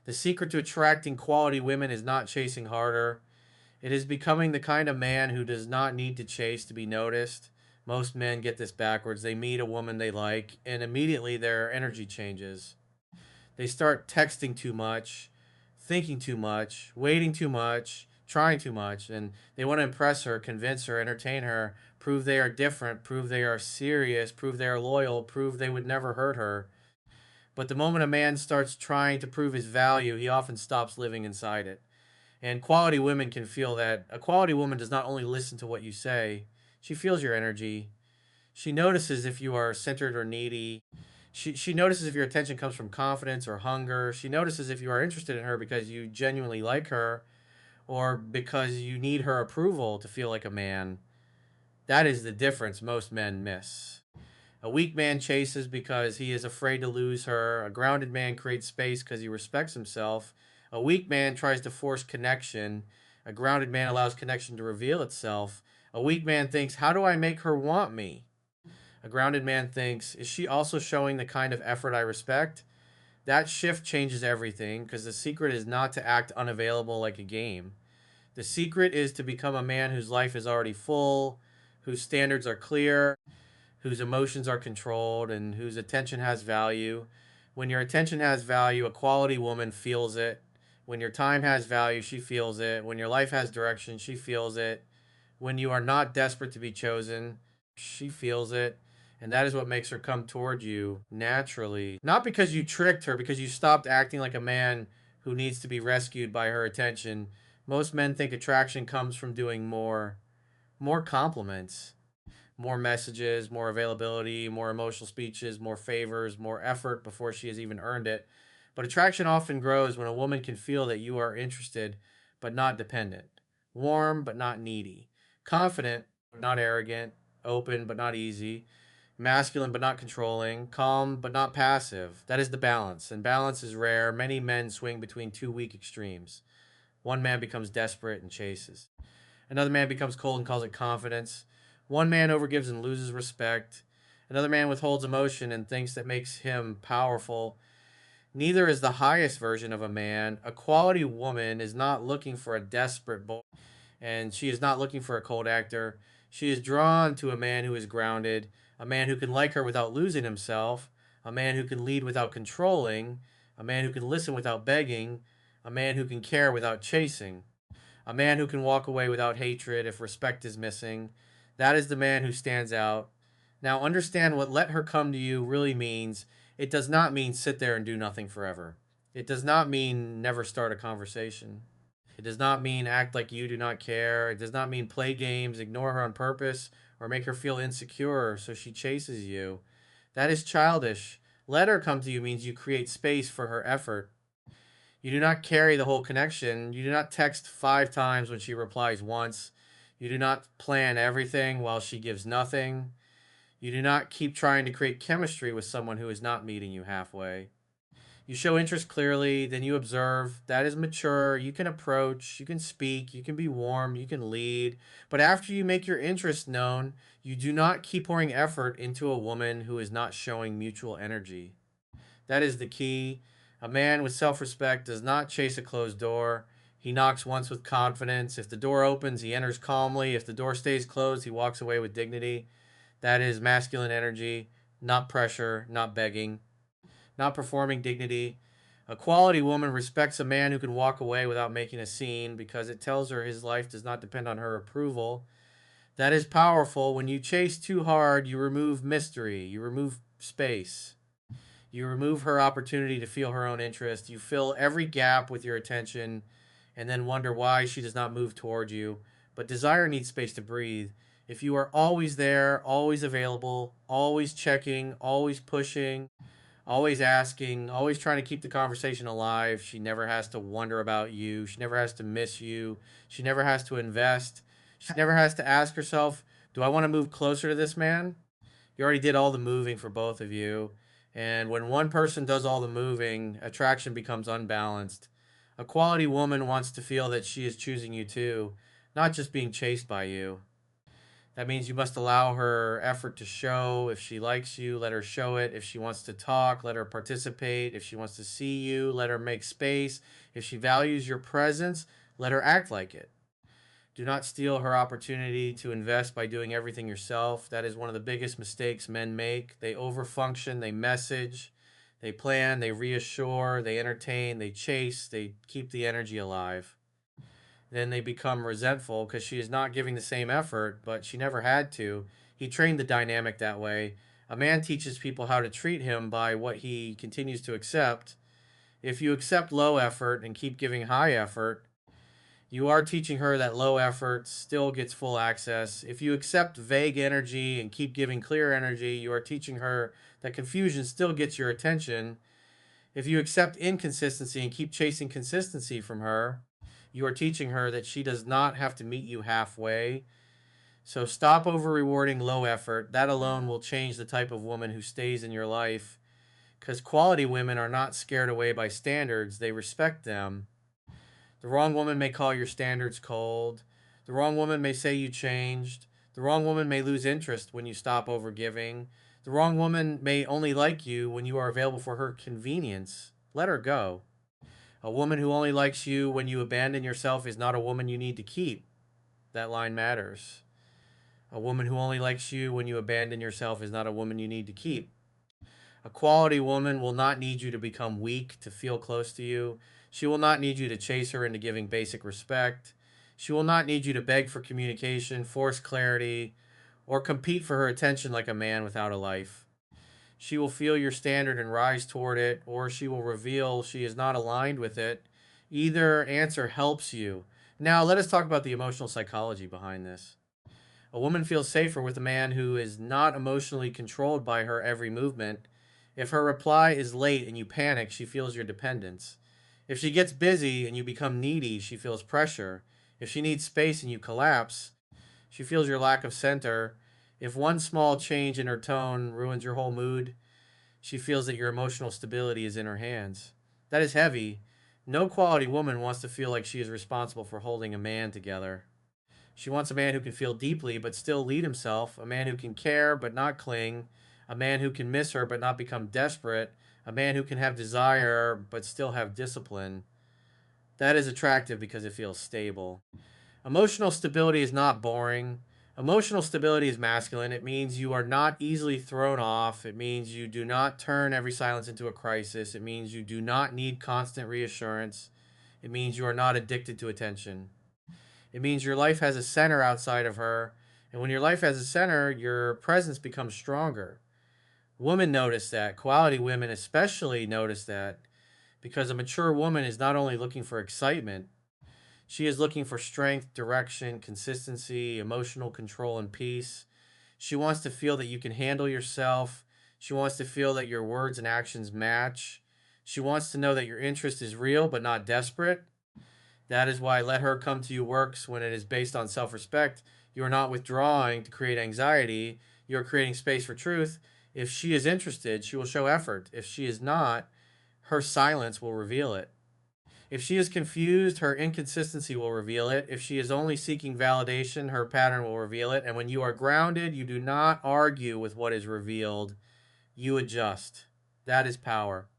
The secret to attracting quality women is not chasing harder. It is becoming the kind of man who does not need to chase to be noticed. Most men get this backwards. They meet a woman they like, and immediately their energy changes. They start texting too much, thinking too much, waiting too much, trying too much, and they want to impress her, convince her, entertain her, prove they are different, prove they are serious, prove they are loyal, prove they would never hurt her. But the moment a man starts trying to prove his value, he often stops living inside it. And quality women can feel that. A quality woman does not only listen to what you say, she feels your energy. She notices if you are centered or needy. She notices if your attention comes from confidence or hunger. She notices if you are interested in her because you genuinely like her or because you need her approval to feel like a man. That is the difference most men miss. A weak man chases because he is afraid to lose her. A grounded man creates space because he respects himself. A weak man tries to force connection. A grounded man allows connection to reveal itself. A weak man thinks, how do I make her want me? A grounded man thinks, is she also showing the kind of effort I respect? That shift changes everything because the secret is not to act unavailable like a game. The secret is to become a man whose life is already full, whose standards are clear, whose emotions are controlled, and whose attention has value. When your attention has value, a quality woman feels it. When your time has value, she feels it. When your life has direction, she feels it. When you are not desperate to be chosen, she feels it. And that is what makes her come toward you naturally. Not because you tricked her, because you stopped acting like a man who needs to be rescued by her attention. Most men think attraction comes from doing more. More compliments, more messages, more availability, more emotional speeches, more favors, more effort before she has even earned it. But attraction often grows when a woman can feel that you are interested but not dependent, warm but not needy, confident but not arrogant, open but not easy, masculine but not controlling, calm but not passive. That is the balance, and balance is rare. Many men swing between two weak extremes. One man becomes desperate and chases. Another man becomes cold and calls it confidence. One man overgives and loses respect. Another man withholds emotion and thinks that makes him powerful. Neither is the highest version of a man. A quality woman is not looking for a desperate boy, and she is not looking for a cold actor. She is drawn to a man who is grounded, a man who can like her without losing himself, a man who can lead without controlling, a man who can listen without begging, a man who can care without chasing. A man who can walk away without hatred if respect is missing. That is the man who stands out. Now, understand what let her come to you really means. It does not mean sit there and do nothing forever. It does not mean never start a conversation. It does not mean act like you do not care. It does not mean play games, ignore her on purpose, or make her feel insecure so she chases you. That is childish. Let her come to you means you create space for her effort. You do not carry the whole connection. You do not text 5 times when she replies once. You do not plan everything while she gives nothing. You do not keep trying to create chemistry with someone who is not meeting you halfway. You show interest clearly, then you observe. That is mature. You can approach, you can speak, you can be warm, you can lead. But after you make your interest known, you do not keep pouring effort into a woman who is not showing mutual energy. That is the key. A man with self respect does not chase a closed door. He knocks once with confidence. If the door opens, he enters calmly. If the door stays closed, he walks away with dignity. That is masculine energy, not pressure, not begging, not performing dignity. A quality woman respects a man who can walk away without making a scene because it tells her his life does not depend on her approval. That is powerful. When you chase too hard, you remove mystery, you remove space. You remove her opportunity to feel her own interest. You fill every gap with your attention and then wonder why she does not move toward you. But desire needs space to breathe. If you are always there, always available, always checking, always pushing, always asking, always trying to keep the conversation alive, she never has to wonder about you. She never has to miss you. She never has to invest. She never has to ask herself, do I want to move closer to this man? You already did all the moving for both of you. And when one person does all the moving, attraction becomes unbalanced. A quality woman wants to feel that she is choosing you too, not just being chased by you. That means you must allow her effort to show. If she likes you, let her show it. If she wants to talk, let her participate. If she wants to see you, let her make space. If she values your presence, let her act like it. Do not steal her opportunity to invest by doing everything yourself. That is one of the biggest mistakes men make. They overfunction, they message, they plan, they reassure, they entertain, they chase, they keep the energy alive. Then they become resentful because she is not giving the same effort, but she never had to. He trained the dynamic that way. A man teaches people how to treat him by what he continues to accept. If you accept low effort and keep giving high effort, you are teaching her that low effort still gets full access. If you accept vague energy and keep giving clear energy, you are teaching her that confusion still gets your attention. If you accept inconsistency and keep chasing consistency from her, you are teaching her that she does not have to meet you halfway. So stop over rewarding low effort. That alone will change the type of woman who stays in your life. Because quality women are not scared away by standards, they respect them. The wrong woman may call your standards cold. The wrong woman may say you changed. The wrong woman may lose interest when you stop overgiving. The wrong woman may only like you when you are available for her convenience. Let her go. A woman who only likes you when you abandon yourself is not a woman you need to keep. That line matters. A woman who only likes you when you abandon yourself is not a woman you need to keep. A quality woman will not need you to become weak to feel close to you. She will not need you to chase her into giving basic respect. She will not need you to beg for communication, force clarity, or compete for her attention like a man without a life. She will feel your standard and rise toward it, or she will reveal she is not aligned with it. Either answer helps you. Now, let us talk about the emotional psychology behind this. A woman feels safer with a man who is not emotionally controlled by her every movement. If her reply is late and you panic, she feels your dependence. If she gets busy and you become needy, she feels pressure. If she needs space and you collapse, she feels your lack of center. If one small change in her tone ruins your whole mood, she feels that your emotional stability is in her hands. That is heavy. No quality woman wants to feel like she is responsible for holding a man together. She wants a man who can feel deeply but still lead himself, a man who can care but not cling, a man who can miss her but not become desperate, a man who can have desire but still have discipline. That is attractive because it feels stable. Emotional stability is not boring. Emotional stability is masculine. It means you are not easily thrown off. It means you do not turn every silence into a crisis. It means you do not need constant reassurance. It means you are not addicted to attention. It means your life has a center outside of her. And when your life has a center, your presence becomes stronger. Women notice that. Quality women especially notice that because a mature woman is not only looking for excitement, she is looking for strength, direction, consistency, emotional control, and peace. She wants to feel that you can handle yourself. She wants to feel that your words and actions match. She wants to know that your interest is real but not desperate. That is why Let Her Come to You works when it is based on self respect. You are not withdrawing to create anxiety, you are creating space for truth. If she is interested, she will show effort. If she is not, her silence will reveal it. If she is confused, her inconsistency will reveal it. If she is only seeking validation, her pattern will reveal it. And when you are grounded, you do not argue with what is revealed, you adjust. That is power.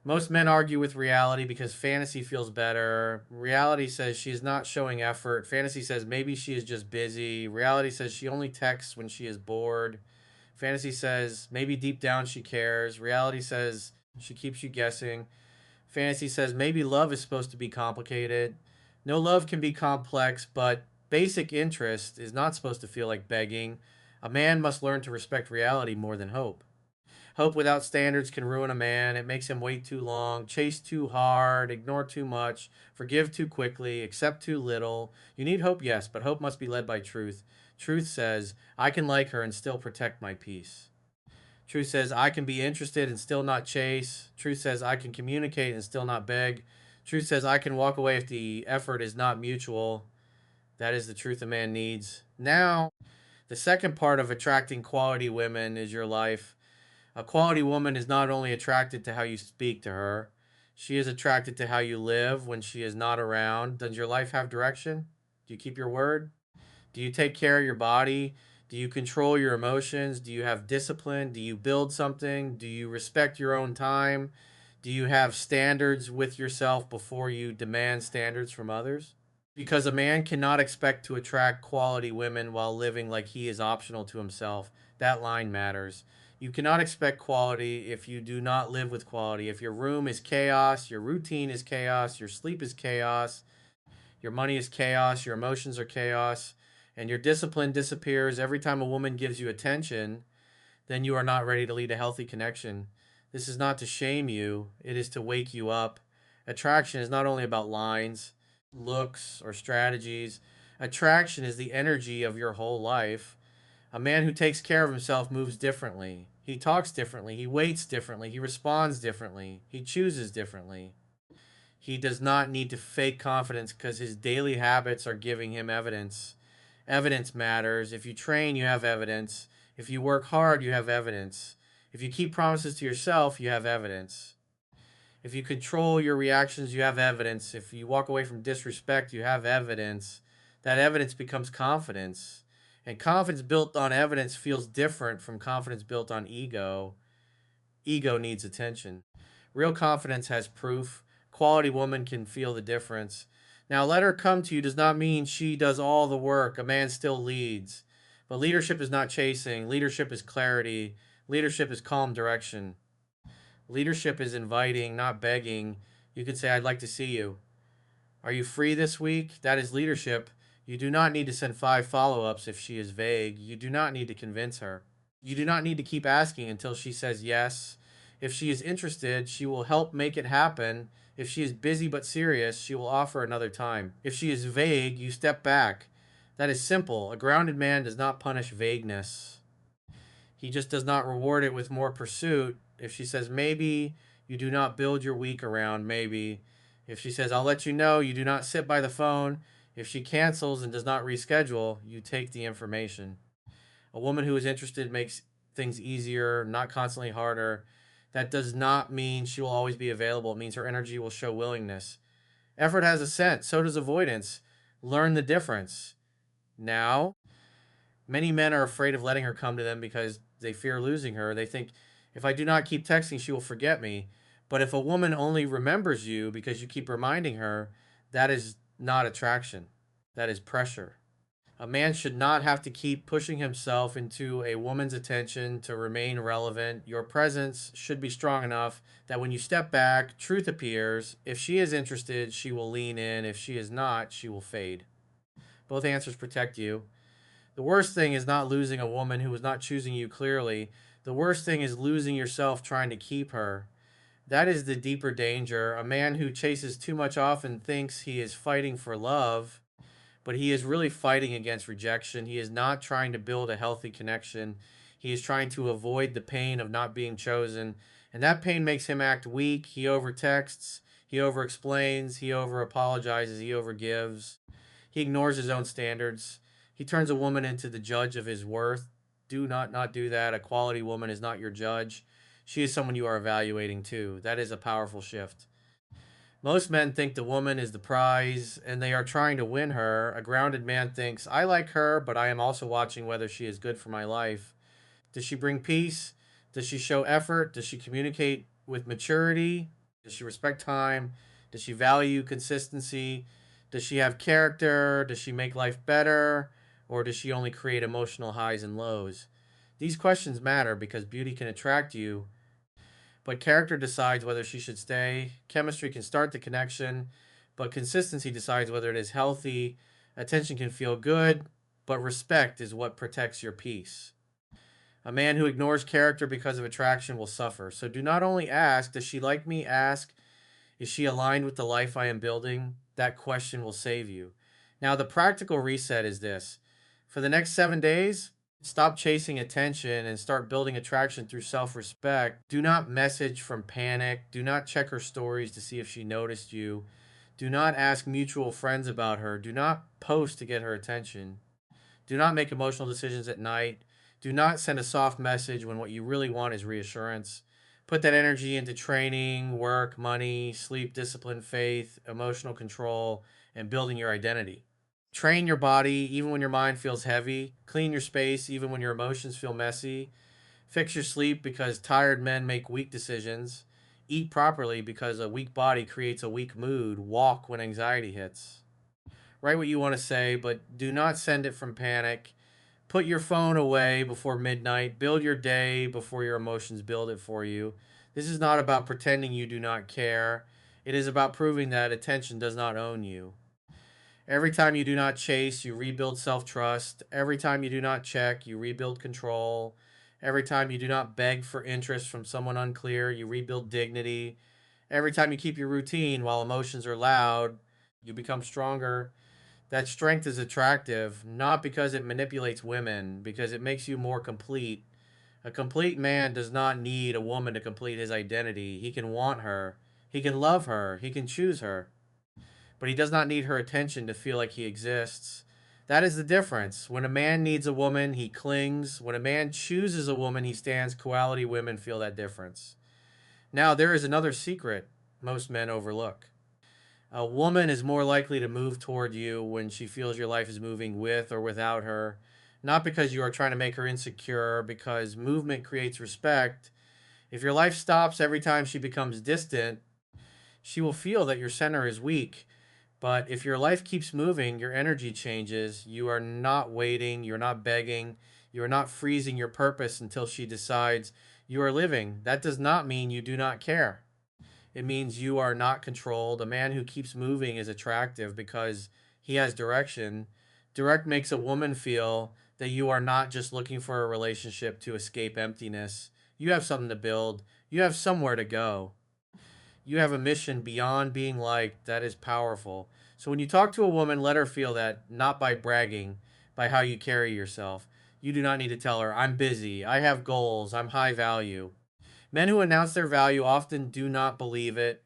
Most men argue with reality because fantasy feels better. Reality says she is not showing effort. Fantasy says maybe she is just busy. Reality says she only texts when she is bored. Fantasy says maybe deep down she cares. Reality says she keeps you guessing. Fantasy says maybe love is supposed to be complicated. No love can be complex, but basic interest is not supposed to feel like begging. A man must learn to respect reality more than hope. Hope without standards can ruin a man. It makes him wait too long, chase too hard, ignore too much, forgive too quickly, accept too little. You need hope, yes, but hope must be led by truth. Truth says, I can like her and still protect my peace. Truth says, I can be interested and still not chase. Truth says, I can communicate and still not beg. Truth says, I can walk away if the effort is not mutual. That is the truth a man needs. Now, the second part of attracting quality women is your life. A quality woman is not only attracted to how you speak to her, she is attracted to how you live when she is not around. Does your life have direction? Do you keep your word? Do you take care of your body? Do you control your emotions? Do you have discipline? Do you build something? Do you respect your own time? Do you have standards with yourself before you demand standards from others? Because a man cannot expect to attract quality women while living like he is optional to himself. That line matters. You cannot expect quality if you do not live with quality. If your room is chaos, your routine is chaos, your sleep is chaos, your money is chaos, your emotions are chaos, and your discipline disappears every time a woman gives you attention, then you are not ready to lead a healthy connection. This is not to shame you, it is to wake you up. Attraction is not only about lines, looks, or strategies. Attraction is the energy of your whole life. A man who takes care of himself moves differently. He talks differently. He waits differently. He responds differently. He chooses differently. He does not need to fake confidence because his daily habits are giving him evidence. Evidence matters. If you train, you have evidence. If you work hard, you have evidence. If you keep promises to yourself, you have evidence. If you control your reactions, you have evidence. If you walk away from disrespect, you have evidence. That evidence becomes confidence. And confidence built on evidence feels different from confidence built on ego. Ego needs attention. Real confidence has proof. Quality woman can feel the difference. Now, let her come to you does not mean she does all the work. A man still leads. But leadership is not chasing. Leadership is clarity. Leadership is calm direction. Leadership is inviting, not begging. You could say, I'd like to see you. Are you free this week? That is leadership. You do not need to send 5 follow-ups if she is vague. You do not need to convince her. You do not need to keep asking until she says yes. If she is interested, she will help make it happen. If she is busy but serious, she will offer another time. If she is vague, you step back. That is simple. A grounded man does not punish vagueness. He just does not reward it with more pursuit. If she says maybe, you do not build your week around maybe. If she says I'll let you know, you do not sit by the phone. If she cancels and does not reschedule, you take the information. A woman who is interested makes things easier, not constantly harder. That does not mean she will always be available. It means her energy will show willingness. Effort has a scent, so does avoidance. Learn the difference. Now, many men are afraid of letting her come to them because they fear losing her. They think, if I do not keep texting, she will forget me. But if a woman only remembers you because you keep reminding her, that is not attraction. That is pressure. A man should not have to keep pushing himself into a woman's attention to remain relevant. Your presence should be strong enough that when you step back, truth appears. If she is interested, she will lean in. If she is not, she will fade. Both answers protect you. The worst thing is not losing a woman who is not choosing you clearly. The worst thing is losing yourself trying to keep her. That is the deeper danger. A man who chases too much often thinks he is fighting for love, but he is really fighting against rejection. He is not trying to build a healthy connection. He is trying to avoid the pain of not being chosen. And that pain makes him act weak. He overtexts, he overexplains, he overapologizes, he overgives. He ignores his own standards. He turns a woman into the judge of his worth. Do not do that. A quality woman is not your judge. She is someone you are evaluating too. That is a powerful shift. Most men think the woman is the prize and they are trying to win her. A grounded man thinks, I like her, but I am also watching whether she is good for my life. Does she bring peace? Does she show effort? Does she communicate with maturity? Does she respect time? Does she value consistency? Does she have character? Does she make life better? Or does she only create emotional highs and lows? These questions matter because beauty can attract you, but character decides whether she should stay. Chemistry can start the connection, but consistency decides whether it is healthy. Attention can feel good, but respect is what protects your peace. A man who ignores character because of attraction will suffer. So do not only ask, does she like me? Ask, is she aligned with the life I am building? That question will save you. Now, the practical reset is this: for the next 7 days, stop chasing attention and start building attraction through self respect. Do not message from panic. Do not check her stories to see if she noticed you. Do not ask mutual friends about her. Do not post to get her attention. Do not make emotional decisions at night. Do not send a soft message when what you really want is reassurance. Put that energy into training, work, money, sleep, discipline, faith, emotional control, and building your identity. Train your body even when your mind feels heavy. Clean your space even when your emotions feel messy. Fix your sleep because tired men make weak decisions. Eat properly because a weak body creates a weak mood. Walk when anxiety hits. Write what you want to say, but do not send it from panic. Put your phone away before midnight. Build your day before your emotions build it for you. This is not about pretending you do not care. It is about proving that attention does not own you. Every time you do not chase, you rebuild self trust. Every time you do not check, you rebuild control. Every time you do not beg for interest from someone unclear, you rebuild dignity. Every time you keep your routine while emotions are loud, you become stronger. That strength is attractive, not because it manipulates women, because it makes you more complete. A complete man does not need a woman to complete his identity. He can want her, he can love her, he can choose her, but he does not need her attention to feel like he exists. That is the difference. When a man needs a woman, he clings. When a man chooses a woman, he stands. Quality women feel that difference. Now, there is another secret most men overlook. A woman is more likely to move toward you when she feels your life is moving with or without her, not because you are trying to make her insecure, because movement creates respect. If your life stops every time she becomes distant, she will feel that your center is weak. But if your life keeps moving, your energy changes. You are not waiting, you're not begging, you are not freezing your purpose until she decides you are living. That does not mean you do not care. It means you are not controlled. A man who keeps moving is attractive because he has direction. Direct makes a woman feel that you are not just looking for a relationship to escape emptiness. You have something to build, you have somewhere to go. You have a mission beyond being liked that is powerful. So when you talk to a woman, let her feel that, not by bragging, by how you carry yourself. You do not need to tell her, I'm busy, I have goals, I'm high value. Men who announce their value often do not believe it.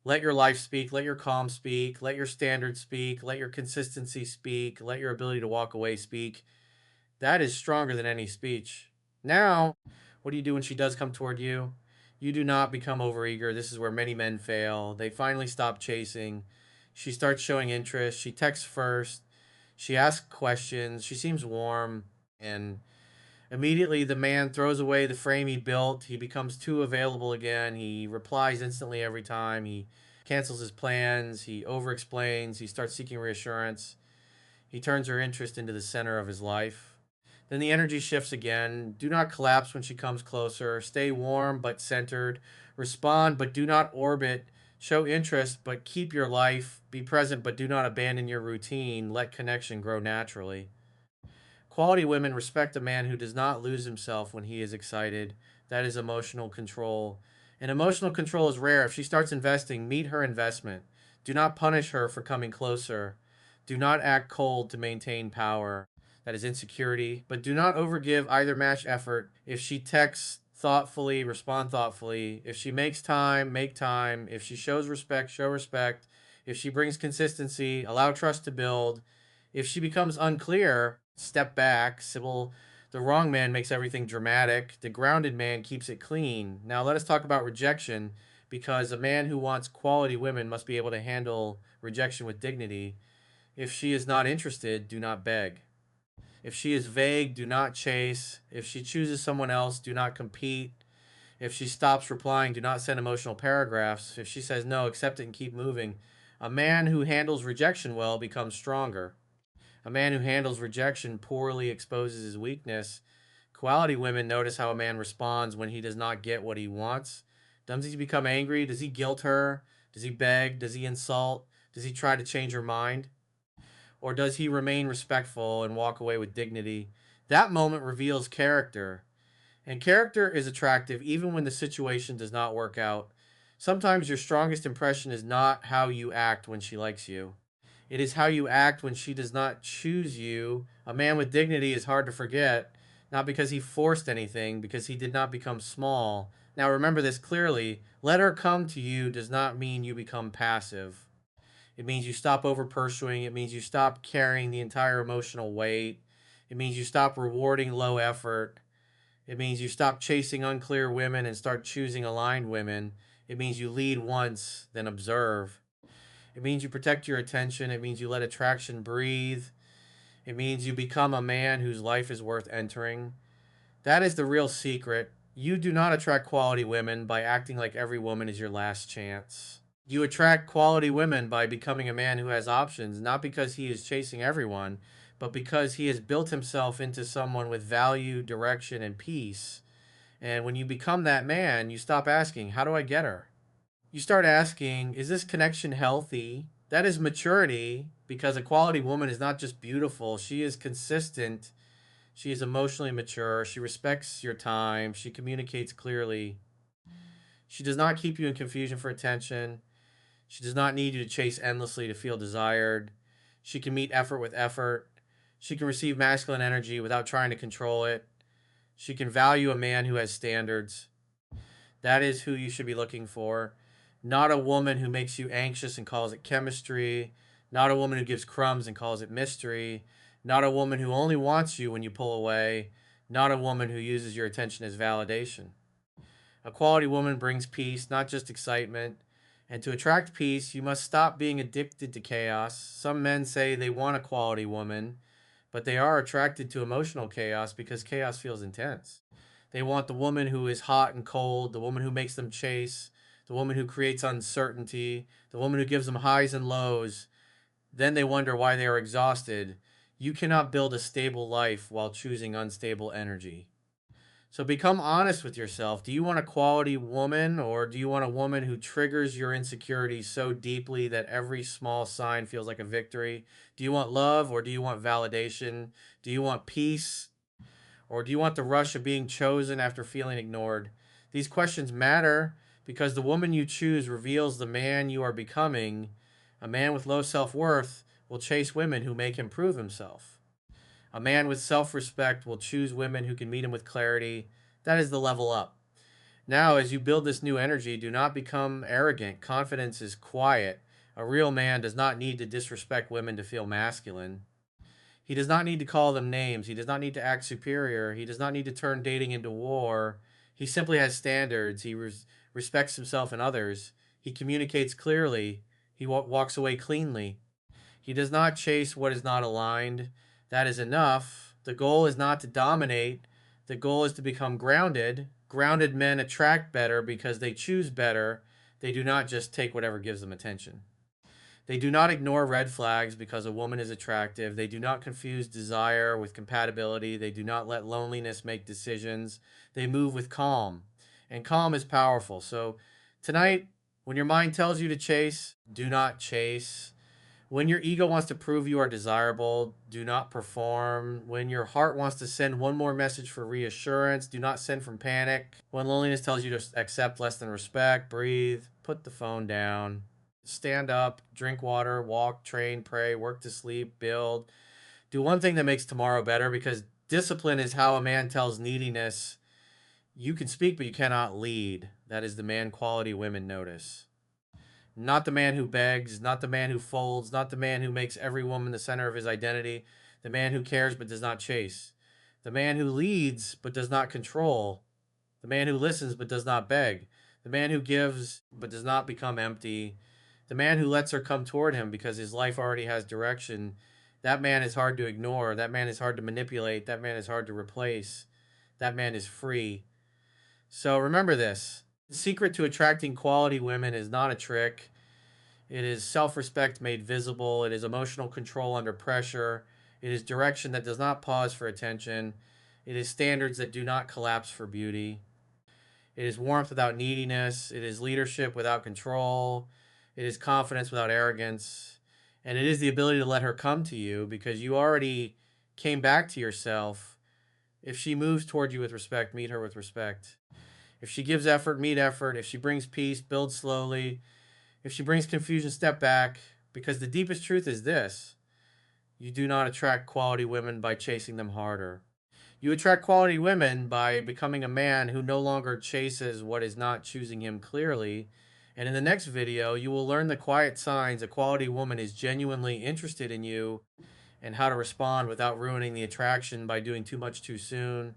Let your life speak, let your calm speak, let your standards speak, let your consistency speak, let your ability to walk away speak. That is stronger than any speech. Now, what do you do when she does come toward you? You do not become overeager. This is where many men fail. They finally stop chasing. She starts showing interest. She texts first. She asks questions. She seems warm. And immediately, the man throws away the frame he built. He becomes too available again. He replies instantly every time. He cancels his plans. He over explains. He starts seeking reassurance. He turns her interest into the center of his life. Then the energy shifts again. Do not collapse when she comes closer. Stay warm but centered. Respond but do not orbit. Show interest but keep your life. Be present but do not abandon your routine. Let connection grow naturally. Quality women respect a man who does not lose himself when he is excited. That is emotional control. And emotional control is rare. If she starts investing, meet her investment. Do not punish her for coming closer. Do not act cold to maintain power. That is insecurity. But do not overgive either match effort. If she texts thoughtfully, respond thoughtfully. If she makes time, make time. If she shows respect, show respect. If she brings consistency, allow trust to build. If she becomes unclear, step back. Sybil, the wrong man makes everything dramatic. The grounded man keeps it clean. Now let us talk about rejection, because a man who wants quality women must be able to handle rejection with dignity. If she is not interested, do not beg. If she is vague, do not chase. If she chooses someone else, do not compete. If she stops replying, do not send emotional paragraphs. If she says no, accept it and keep moving. A man who handles rejection well becomes stronger. A man who handles rejection poorly exposes his weakness. Quality women notice how a man responds when he does not get what he wants. Does he become angry? Does he guilt her? Does he beg? Does he insult? Does he try to change her mind? Or does he remain respectful and walk away with dignity? That moment reveals character. And character is attractive even when the situation does not work out. Sometimes your strongest impression is not how you act when she likes you. It is how you act when she does not choose you. A man with dignity is hard to forget, not because he forced anything, because he did not become small. Now remember this clearly. Let her come to you does not mean you become passive. It means you stop over pursuing. It means you stop carrying the entire emotional weight. It means you stop rewarding low effort. It means you stop chasing unclear women and start choosing aligned women. It means you lead once, then observe. It means you protect your attention. It means you let attraction breathe. It means you become a man whose life is worth entering. That is the real secret. You do not attract quality women by acting like every woman is your last chance. You attract quality women by becoming a man who has options, not because he is chasing everyone, but because he has built himself into someone with value, direction, and peace. And when you become that man, you stop asking, how do I get her? You start asking, is this connection healthy? That is maturity, because a quality woman is not just beautiful, she is consistent. She is emotionally mature. She respects your time. She communicates clearly. She does not keep you in confusion for attention. She does not need you to chase endlessly to feel desired. She can meet effort with effort. She can receive masculine energy without trying to control it. She can value a man who has standards. That is who you should be looking for. Not a woman who makes you anxious and calls it chemistry. Not a woman who gives crumbs and calls it mystery. Not a woman who only wants you when you pull away. Not a woman who uses your attention as validation. A quality woman brings peace, not just excitement. And to attract peace, you must stop being addicted to chaos. Some men say they want a quality woman, but they are attracted to emotional chaos because chaos feels intense. They want the woman who is hot and cold, the woman who makes them chase, the woman who creates uncertainty, the woman who gives them highs and lows. Then they wonder why they are exhausted. You cannot build a stable life while choosing unstable energy. So become honest with yourself. Do you want a quality woman, or do you want a woman who triggers your insecurities so deeply that every small sign feels like a victory? Do you want love, or do you want validation? Do you want peace, or do you want the rush of being chosen after feeling ignored? These questions matter because the woman you choose reveals the man you are becoming. A man with low self worth will chase women who make him prove himself. A man with self respect will choose women who can meet him with clarity. That is the level up. Now, as you build this new energy, do not become arrogant. Confidence is quiet. A real man does not need to disrespect women to feel masculine. He does not need to call them names. He does not need to act superior. He does not need to turn dating into war. He simply has standards. He respects himself and others. He communicates clearly. He walks away cleanly. He does not chase what is not aligned. That is enough. The goal is not to dominate. The goal is to become grounded. Grounded men attract better because they choose better. They do not just take whatever gives them attention. They do not ignore red flags because a woman is attractive. They do not confuse desire with compatibility. They do not let loneliness make decisions. They move with calm. And calm is powerful. So tonight, when your mind tells you to chase, do not chase. When your ego wants to prove you are desirable, do not perform. When your heart wants to send one more message for reassurance, do not send from panic. When loneliness tells you to accept less than respect, breathe, put the phone down, stand up, drink water, walk, train, pray, work to sleep, build. Do one thing that makes tomorrow better, because discipline is how a man tells neediness, you can speak, but you cannot lead. That is the man quality women notice. Not the man who begs, not the man who folds, not the man who makes every woman the center of his identity, the man who cares but does not chase, the man who leads but does not control, the man who listens but does not beg, the man who gives but does not become empty, the man who lets her come toward him because his life already has direction. That man is hard to ignore. That man is hard to manipulate. That man is hard to replace. That man is free. So remember this. The secret to attracting quality women is not a trick. It is self respect made visible. It is emotional control under pressure. It is direction that does not pause for attention. It is standards that do not collapse for beauty. It is warmth without neediness. It is leadership without control. It is confidence without arrogance. And it is the ability to let her come to you because you already came back to yourself. If she moves toward you with respect, meet her with respect. If she gives effort, meet effort. If she brings peace, build slowly. If she brings confusion, step back. Because the deepest truth is this: you do not attract quality women by chasing them harder. You attract quality women by becoming a man who no longer chases what is not choosing him clearly. And in the next video, you will learn the quiet signs a quality woman is genuinely interested in you and how to respond without ruining the attraction by doing too much too soon.